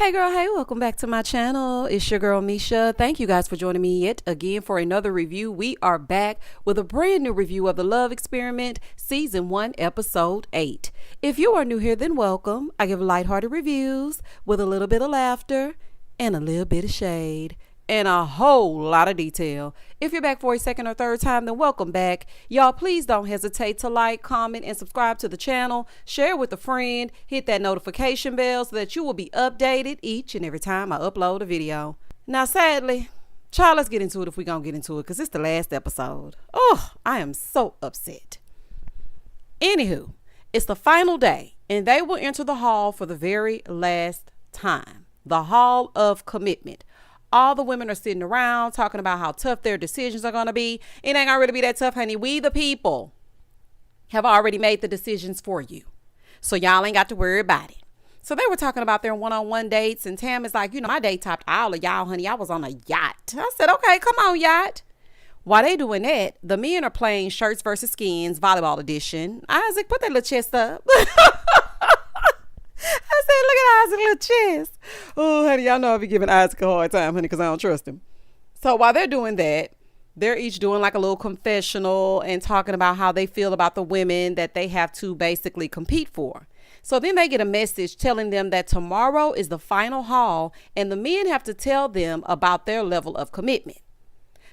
Hey girl, hey, welcome back to my channel. It's your girl Misha. Thank you guys for joining me yet again for another review. We are back with a brand new review of The Love Experiment Season 1 Episode 8. If you are new here, then welcome. I give lighthearted reviews with a little bit of laughter and a little bit of shade and a whole lot of detail. If you're back for a second or third time, then welcome back. Y'all, please don't hesitate to like, comment, and subscribe to the channel. Share with a friend. Hit that notification bell so that you will be updated each and every time I upload a video. Now, sadly, child, let's get into it if we're going to get into it because it's the last episode. Oh, I am so upset. Anywho, it's the final day and they will enter the hall for the very last time. The Hall of Commitment. All the women are sitting around talking about how tough their decisions are going to be. It ain't going to really be that tough, honey. We, the people, have already made the decisions for you. So y'all ain't got to worry about it. So they were talking about their one-on-one dates. And Tam is like, my date topped all of y'all, honey. I was on a yacht. I said, okay, come on, yacht. While they doing that, the men are playing Shirts versus Skins, volleyball edition. Isaac, put that little chest up. I said, look at Isaac's little chest. Oh, honey, y'all know I be giving Isaac a hard time, honey, because I don't trust him. So while they're doing that, they're each doing like a little confessional and talking about how they feel about the women that they have to basically compete for. So then they get a message telling them that tomorrow is the final haul and the men have to tell them about their level of commitment.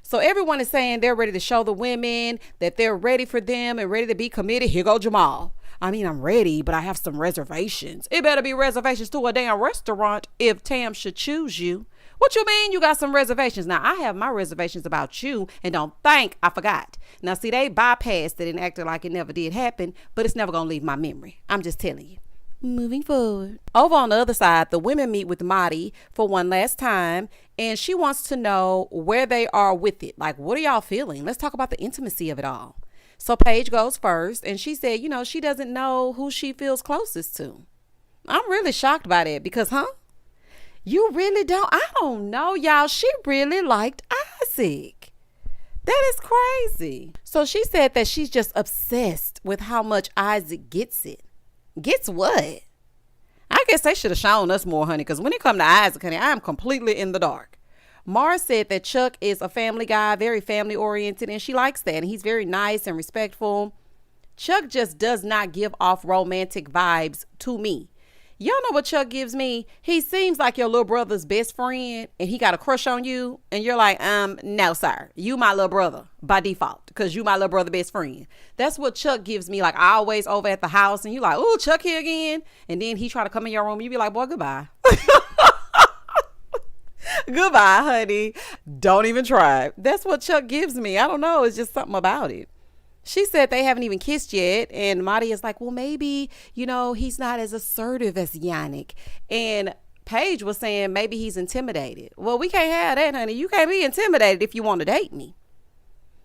So everyone is saying they're ready to show the women that they're ready for them and ready to be committed. Here go Jamal. I'm ready, but I have some reservations. It better be reservations to a damn restaurant if Tam should choose you. What you mean you got some reservations? Now, I have my reservations about you and don't think I forgot. Now, see, they bypassed it and acted like it never did happen, but it's never going to leave my memory. I'm just telling you. Moving forward. Over on the other side, the women meet with Marty for one last time, and she wants to know where they are with it. Like, what are y'all feeling? Let's talk about the intimacy of it all. So Paige goes first, and she said, she doesn't know who she feels closest to. I'm really shocked by that because, you really don't? I don't know, y'all. She really liked Isaac. That is crazy. So she said that she's just obsessed with how much Isaac gets it. Gets what? I guess they should have shown us more, honey, because when it comes to Isaac, honey, I am completely in the dark. Mars said that Chuck is a family guy, very family oriented, and she likes that. And he's very nice and respectful. Chuck just does not give off romantic vibes to me. Y'all know what Chuck gives me? He seems like your little brother's best friend and he got a crush on you. And you're like, no, sir. You my little brother by default because you my little brother best friend. That's what Chuck gives me. Like always over at the house and you like, oh, Chuck here again. And then he try to come in your room. You be like, boy, goodbye. Goodbye, honey. Don't even try. That's what Chuck gives me. I don't know. It's just something about it. She said they haven't even kissed yet. And Marty is like, well, maybe, he's not as assertive as Yanik. And Paige was saying maybe he's intimidated. Well, we can't have that, honey. You can't be intimidated if you want to date me.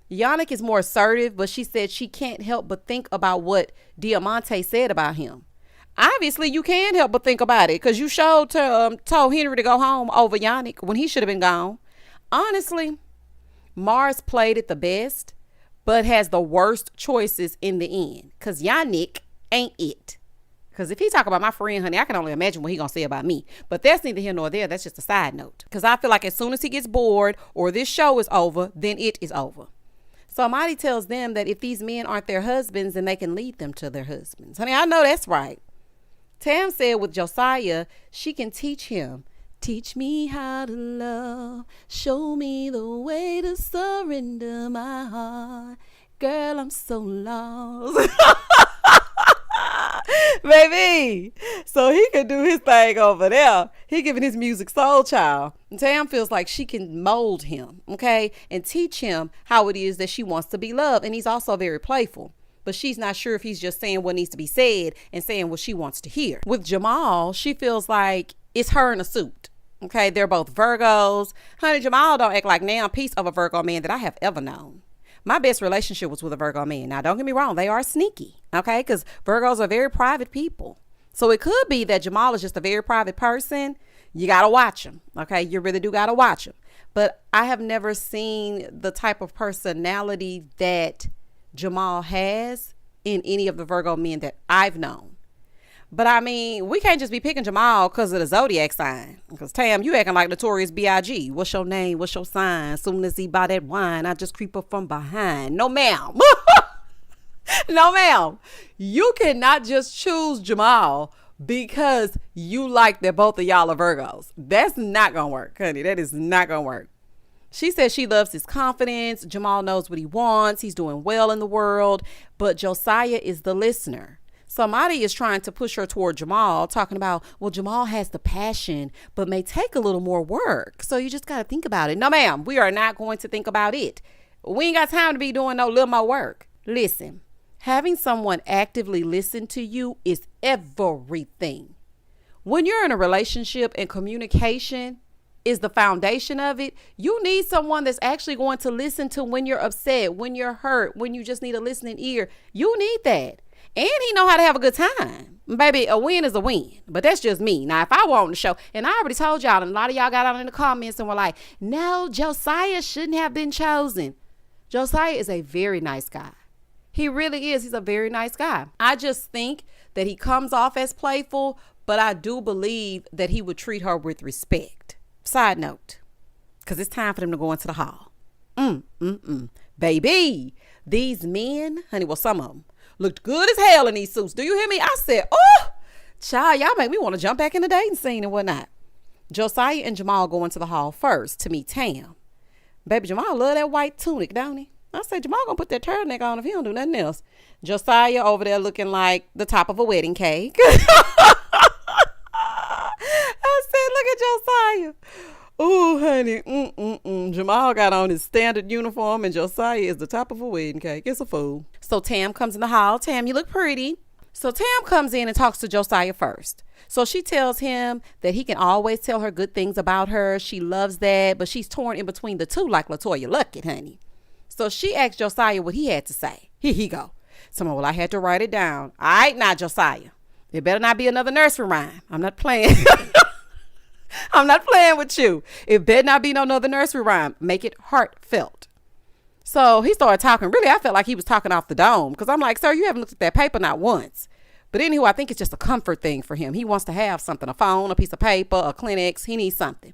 Yanik is more assertive, but she said she can't help but think about what Diamante said about him. Obviously, you can't help but think about it because you told Henry to go home over Yanik when he should have been gone. Honestly, Mars played it the best, but has the worst choices in the end because Yanik ain't it. Because if he talk about my friend, honey, I can only imagine what he gonna say about me. But that's neither here nor there. That's just a side note. Because I feel like as soon as he gets bored or this show is over, then it is over. So Marty tells them that if these men aren't their husbands, then they can lead them to their husbands. Honey, I know that's right. Tam said with Josiah, she can teach him. Teach me how to love. Show me the way to surrender my heart. Girl, I'm so lost. Baby. So he could do his thing over there. He giving his music soul child. And Tam feels like she can mold him, okay? And teach him how it is that she wants to be loved. And he's also very playful. But she's not sure if he's just saying what needs to be said and saying what she wants to hear. With Jamal, she feels like it's her in a suit. Okay, they're both Virgos. Honey, Jamal don't act like now a piece of a Virgo man that I have ever known. My best relationship was with a Virgo man. Now, don't get me wrong. They are sneaky, okay, because Virgos are very private people. So it could be that Jamal is just a very private person. You got to watch him, okay? You really do got to watch him. But I have never seen the type of personality that Jamal has in any of the Virgo men that I've known. But I mean, we can't just be picking Jamal because of the zodiac sign. Because Tam, you acting like Notorious B.I.G. What's your name? What's your sign? Soon as he buy that wine, I just creep up from behind. No, ma'am. No, ma'am. You cannot just choose Jamal because you like that both of y'all are Virgos. That's not going to work, honey. That is not going to work. She says she loves his confidence. Jamal knows what he wants. He's doing well in the world. But Josiah is the listener. Somebody is trying to push her toward Jamal, talking about, well, Jamal has the passion, but may take a little more work. So you just got to think about it. No, ma'am, we are not going to think about it. We ain't got time to be doing no little more work. Listen, having someone actively listen to you is everything. When you're in a relationship and communication is the foundation of it, you need someone that's actually going to listen to when you're upset, when you're hurt, when you just need a listening ear. You need that. And he know how to have a good time. Baby, a win is a win. But that's just me. Now, if I want to show, and I already told y'all, and a lot of y'all got out in the comments and were like, no, Josiah shouldn't have been chosen. Josiah is a very nice guy. He really is. He's a very nice guy. I just think that he comes off as playful, but I do believe that he would treat her with respect. Side note, because it's time for them to go into the hall. Baby, these men, honey, well, some of them looked good as hell in these suits. Do you hear me? I said, oh, child, y'all make me want to jump back in the dating scene and whatnot. Josiah and Jamal go into the hall first to meet Tam. Baby, Jamal love that white tunic, don't he? I said, Jamal gonna put that turtleneck on if he don't do nothing else. Josiah over there looking like the top of a wedding cake. I said, look at Josiah. Ooh, honey. Jamal got on his standard uniform and Josiah is the top of a wedding cake. It's a fool. So Tam comes in the hall. Tam, you look pretty. So Tam comes in and talks to Josiah first. So she tells him that he can always tell her good things about her. She loves that, but she's torn in between the two like LaToya Luckett, honey. So she asked Josiah what he had to say. Here he go. Someone, well, I had to write it down. All right, now, Josiah. It better not be another nursery rhyme. I'm not playing. I'm not playing with you. It better not be no another nursery rhyme. Make it heartfelt. So he started talking. Really, I felt like he was talking off the dome because I'm like, sir, you haven't looked at that paper not once. But anywho, I think it's just a comfort thing for him. He wants to have something, a phone, a piece of paper, a Kleenex. He needs something.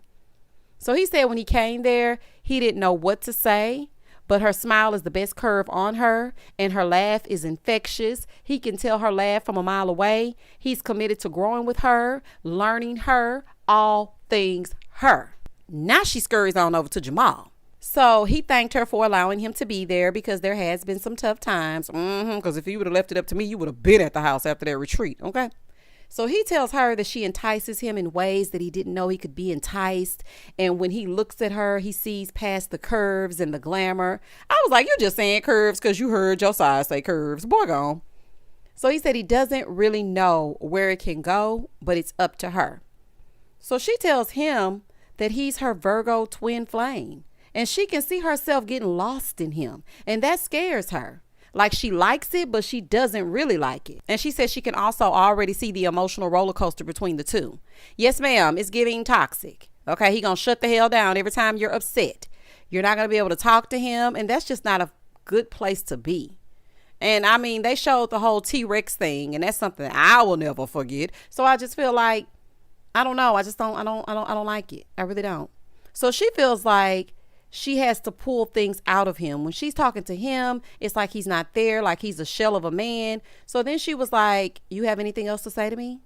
So he said when he came there, he didn't know what to say, but her smile is the best curve on her and her laugh is infectious. He can tell her laugh from a mile away. He's committed to growing with her, learning her, all things her. Now she scurries on over to Jamal. So he thanked her for allowing him to be there because there has been some tough times. Because if you would have left it up to me, you would have been at the house after their retreat. Okay. So he tells her that she entices him in ways that he didn't know he could be enticed. And when he looks at her, he sees past the curves and the glamour. I was like, you're just saying curves because you heard Josiah say curves. Boy, gone. So he said he doesn't really know where it can go, but it's up to her. So she tells him that he's her Virgo twin flame. And she can see herself getting lost in him. And that scares her. Like she likes it, but she doesn't really like it. And she says she can also already see the emotional roller coaster between the two. Yes, ma'am. It's getting toxic. Okay. He gonna shut the hell down every time you're upset. You're not gonna be able to talk to him. And that's just not a good place to be. And I mean, they showed the whole T-Rex thing, and that's something that I will never forget. So I just feel like, I don't know. I don't like it. I really don't. So she feels like she has to pull things out of him. When she's talking to him, it's like he's not there, like he's a shell of a man. So then she was like, you have anything else to say to me?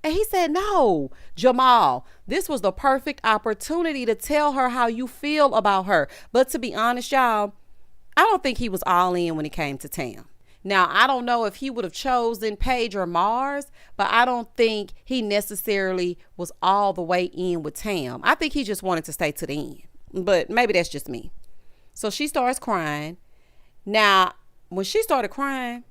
And he said, no, Jamal, this was the perfect opportunity to tell her how you feel about her. But to be honest, y'all, I don't think he was all in when it came to Tam. Now, I don't know if he would have chosen Paige or Mars, but I don't think he necessarily was all the way in with Tam. I think he just wanted to stay to the end. But maybe that's just me. So she starts crying. Now, when she started crying,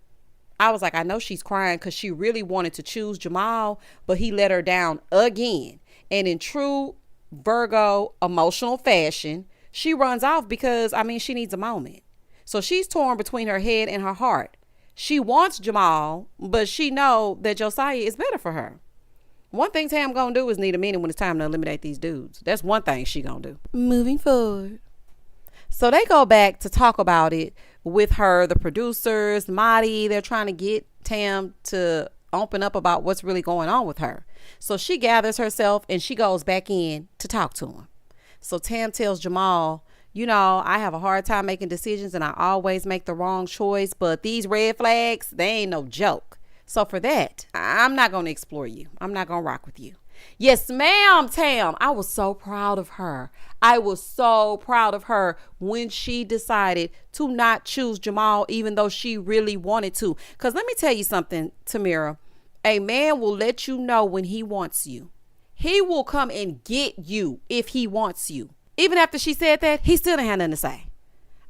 I was like, I know she's crying because she really wanted to choose Jamal, but he let her down again. And in true Virgo emotional fashion, she runs off because, she needs a moment. So she's torn between her head and her heart. She wants Jamal, but she know that Josiah is better for her. One thing Tam gonna do is need a minute when it's time to eliminate these dudes. That's one thing she gonna do. Moving forward. So they go back to talk about it with her, the producers, Marty. They're trying to get Tam to open up about what's really going on with her. So she gathers herself and she goes back in to talk to him. So Tam tells Jamal, I have a hard time making decisions and I always make the wrong choice, but these red flags, they ain't no joke. So for that, I'm not going to explore you. I'm not going to rock with you. Yes, ma'am, Tam. I was so proud of her. I was so proud of her when she decided to not choose Jamal, even though she really wanted to. Because let me tell you something, Tamira. A man will let you know when he wants you. He will come and get you if he wants you. Even after she said that, he still didn't have nothing to say.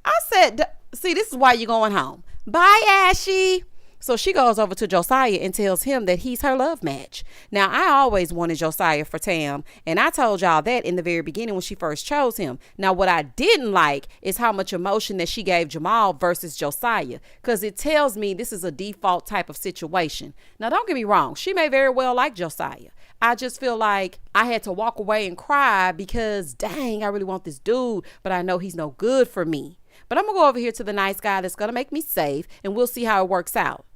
I said, see, this is why you're going home. Bye, Ashy. So she goes over to Josiah and tells him that he's her love match. Now, I always wanted Josiah for Tam, and I told y'all that in the very beginning when she first chose him. Now, what I didn't like is how much emotion that she gave Jamal versus Josiah, because it tells me this is a default type of situation. Now, don't get me wrong. She may very well like Josiah. I just feel like I had to walk away and cry because, dang, I really want this dude, but I know he's no good for me. But I'm going to go over here to the nice guy that's going to make me safe, and we'll see how it works out.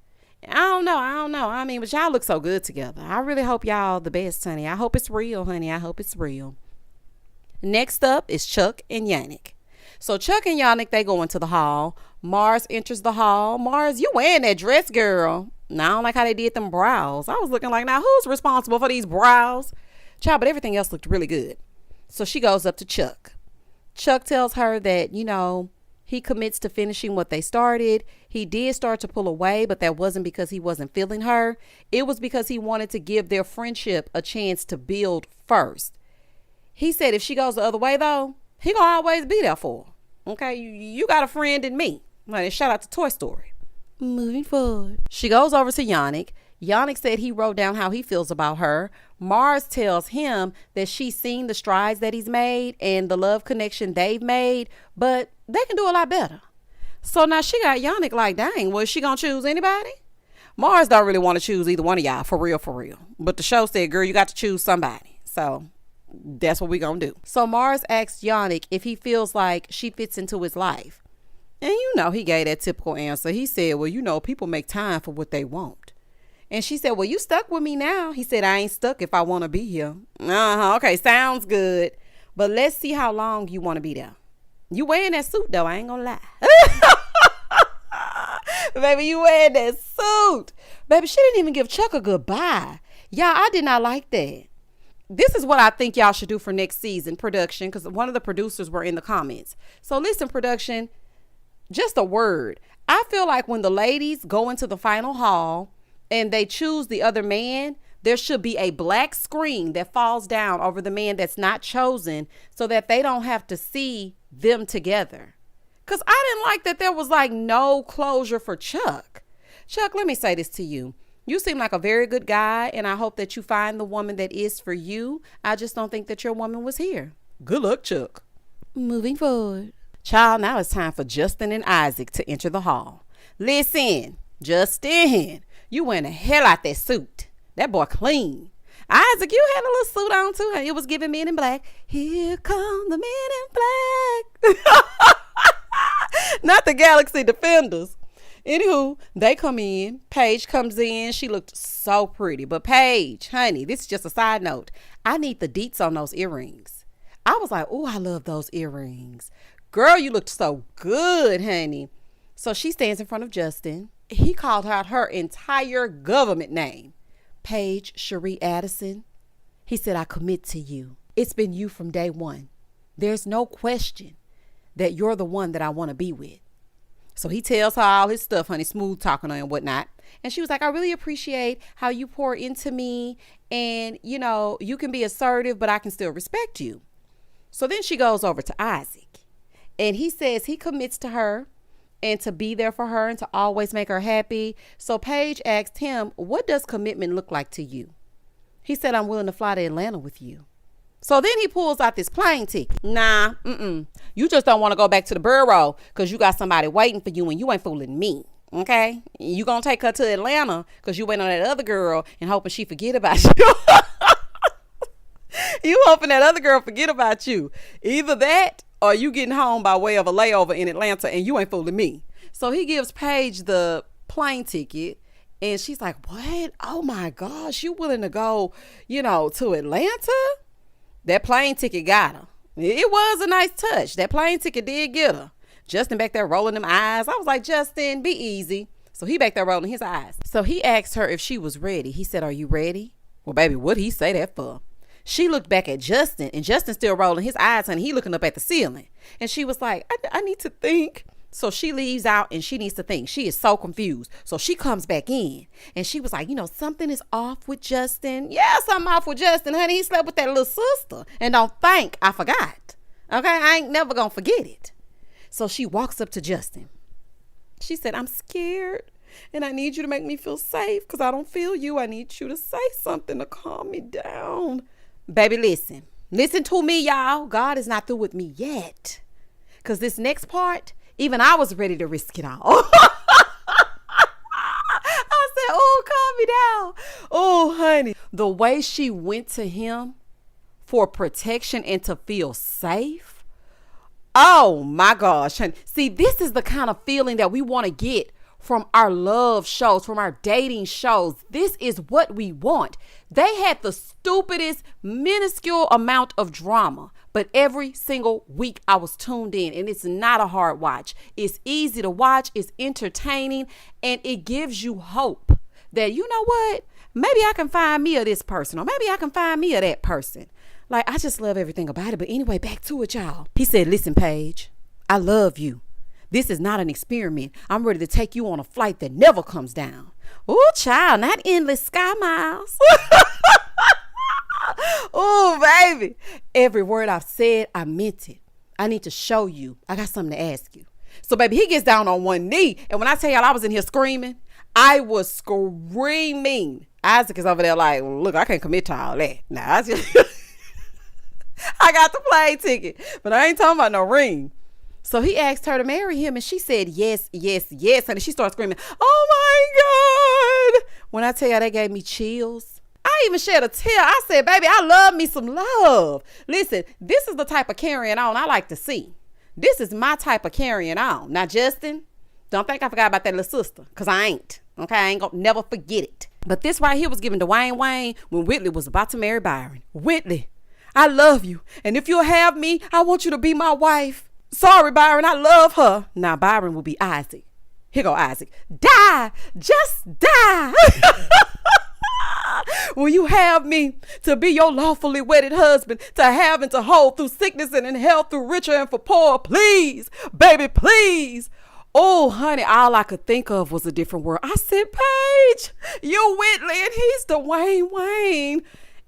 I don't know. I mean, but y'all look so good together. I really hope y'all the best, honey. I hope it's real, honey. I hope it's real. Next up is Chuck and Yanik. So Chuck and Yanik, they go into the hall. Mars enters the hall. Mars, you wearing that dress, girl. Now, I don't like how they did them brows. I was looking like, now who's responsible for these brows? Child, but everything else looked really good. So she goes up to Chuck. Chuck tells her that, he commits to finishing what they started. He did start to pull away, but that wasn't because he wasn't feeling her. It was because he wanted to give their friendship a chance to build first. He said if she goes the other way, though, he gonna always be there for her. Okay, you got a friend in me. And shout out to Toy Story. Moving forward. She goes over to Yanik. Yanik said he wrote down how he feels about her. Mars tells him that she's seen the strides that he's made and the love connection they've made, but they can do a lot better. So now she got Yanik like, dang, was she gonna choose anybody? Mars don't really want to choose either one of y'all, for real. But the show said, girl, you got to choose somebody. So that's what we gonna do. So Mars asked Yanik if he feels like she fits into his life. And he gave that typical answer. He said, well, people make time for what they want. And she said, well, you stuck with me now. He said, I ain't stuck if I want to be here. Okay, sounds good. But let's see how long you want to be there. You wearing that suit, though. I ain't going to lie. Baby, you wearing that suit. Baby, she didn't even give Chuck a goodbye. Y'all, I did not like that. This is what I think y'all should do for next season, production, because one of the producers were in the comments. So listen, production, just a word. I feel like when the ladies go into the final hall and they choose the other man, there should be a black screen that falls down over the man that's not chosen so that they don't have to see them together. Because I didn't like that there was no closure for Chuck. Chuck, let me say this to you. You seem like a very good guy, and I hope that you find the woman that is for you. I just don't think that your woman was here. Good luck, Chuck. Moving forward. Child, now it's time for Justin and Isaac to enter the hall. Listen, Justin, you wearing the hell out that suit. That boy clean. Isaac, you had a little suit on too. It was giving Men in Black. Here come the Men in Black. Not the Galaxy Defenders. Anywho, they come in. Paige comes in. She looked so pretty. But Paige, honey, this is just a side note. I need the deets on those earrings. I was like, oh, I love those earrings. Girl, you looked so good, honey. So she stands in front of Justin. He called out her entire government name. Paige Cherie Addison. He said, I commit to you. It's been you from day one. There's no question that you're the one that I want to be with. So he tells her all his stuff, honey, smooth talking her and whatnot. And she was like, I really appreciate how you pour into me. And, you can be assertive, but I can still respect you. So then she goes over to Isaac. And he says he commits to her and to be there for her and to always make her happy. So Paige asked him, what does commitment look like to you? He said, I'm willing to fly to Atlanta with you. So then he pulls out this plane ticket. Nah, you just don't want to go back to the bureau because you got somebody waiting for you and you ain't fooling me. Okay? You gonna take her to Atlanta because you waiting on that other girl and hoping she forget about you. You hoping that other girl forget about you. Either that or you getting home by way of a layover in Atlanta and you ain't fooling me. So he gives Paige the plane ticket And she's like, what? Oh my gosh, you willing to go, to Atlanta? That plane ticket got her. It was a nice touch. That plane ticket did get her. Justin back there rolling them eyes. I was like, Justin, be easy. So he back there rolling his eyes. So he asked her if she was ready. He said, are you ready? Well, baby, what'd he say that for? She looked back at Justin, and Justin still rolling his eyes, honey. He looking up at the ceiling. And she was like, I need to think. So she leaves out and she needs to think. She is so confused. So she comes back in and she was like, something is off with Justin. Yeah, something off with Justin, honey. He slept with that little sister. And don't think I forgot. Okay, I ain't never gonna forget it. So she walks up to Justin. She said, I'm scared and I need you to make me feel safe because I don't feel you. I need you to say something to calm me down. Baby, listen. Listen to me, y'all. God is not through with me yet. Because this next part, even I was ready to risk it all. I said, oh, calm me down. Oh, honey. The way she went to him for protection and to feel safe. Oh, my gosh. Honey. See, this is the kind of feeling that we want to get from our love shows, from our dating shows. This is what we want. They had the stupidest, minuscule amount of drama. But every single week I was tuned in, and it's not a hard watch. It's easy to watch. It's entertaining, and it gives you hope that, you know what? Maybe I can find me of this person, or maybe I can find me of that person. Like, I just love everything about it. But anyway, back to it, y'all. He said, listen, Paige, I love you. This is not an experiment. I'm ready to take you on a flight that never comes down. Oh, child, not endless sky miles. Oh, baby. Every word I've said, I meant it. I need to show you. I got something to ask you. So, baby, he gets down on one knee. And when I tell y'all I was in here screaming, I was screaming. Isaac is over there like, look, I can't commit to all that. Now, I got the plane ticket, but I ain't talking about no ring. So he asked her to marry him, and she said, yes, yes, yes. And she started screaming, oh, my God. When I tell y'all, that gave me chills. I even shed a tear. I said, baby, I love me some love. Listen, this is the type of carrying on I like to see. This is my type of carrying on. Now, Justin, don't think I forgot about that little sister, because I ain't. Okay, I ain't gonna never forget it. But this right here was given to Wayne when Whitley was about to marry Byron. Whitley, I love you. And if you'll have me, I want you to be my wife. Sorry, Byron, I love her. Now, Byron will be Isaac. Here go Isaac. Die. Just die. Will you have me to be your lawfully wedded husband, to have and to hold through sickness and in health, through richer and for poor? Please, baby, please. Oh, honey, all I could think of was a different word. I said, Paige, you're Whitley and he's the Wayne.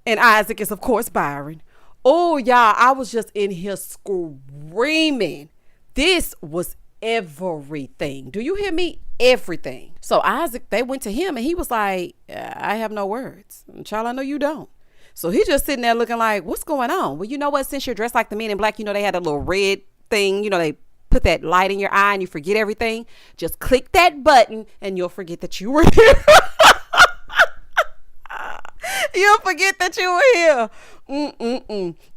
And Isaac is, of course, Byron. Oh, y'all, I was just in here screaming. This was everything. Do you hear me? Everything. So Isaac, they went to him and he was like, I have no words. Child, I know you don't. So he just sitting there looking like, what's going on? Well, you know what? Since you're dressed like the Men in Black, they had a little red thing, they put that light in your eye and you forget everything. Just click that button and you'll forget that you were here. You'll forget that you were here.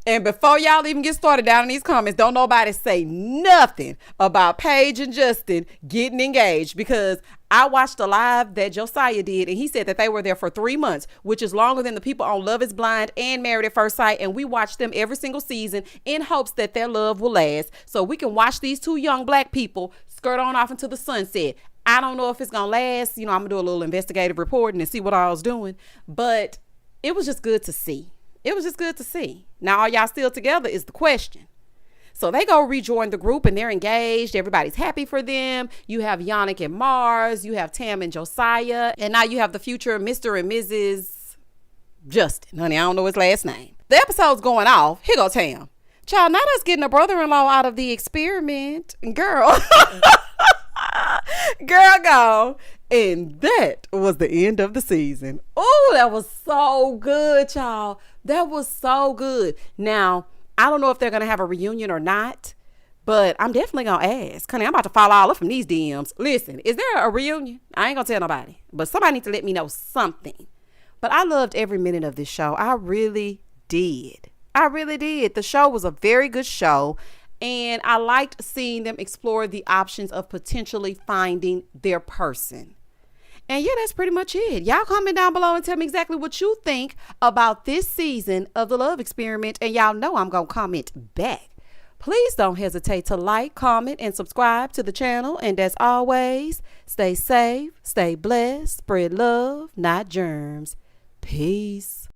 And before y'all even get started down in these comments, don't nobody say nothing about Paige and Justin getting engaged, because I watched a live that Josiah did, and he said that they were there for 3 months, which is longer than the people on Love is Blind and Married at First Sight. And we watch them every single season in hopes that their love will last, so we can watch these two young Black people skirt on off into the sunset. I don't know if it's going to last. I'm going to do a little investigative reporting and see what I was doing, but it was just good to see. It was just good to see. Now, are y'all still together is the question. So they go rejoin the group and they're engaged. Everybody's happy for them. You have Yanik and Mars. You have Tam and Josiah. And now you have the future Mr. and Mrs. Justin. Honey, I don't know his last name. The episode's going off. Here go Tam. Child, not us getting a brother-in-law out of the experiment. Girl. Girl, go. And that was the end of the season. Oh, that was so good, y'all. That was so good. Now, I don't know if they're going to have a reunion or not, but I'm definitely going to ask. Honey, I'm about to follow all up from these DMs. Listen, is there a reunion? I ain't going to tell nobody, but somebody needs to let me know something. But I loved every minute of this show. I really did. I really did. The show was a very good show. And I liked seeing them explore the options of potentially finding their person. And yeah, that's pretty much it. Y'all comment down below and tell me exactly what you think about this season of The Love Experiment. And y'all know I'm going to comment back. Please don't hesitate to like, comment, and subscribe to the channel. And as always, stay safe, stay blessed, spread love, not germs. Peace.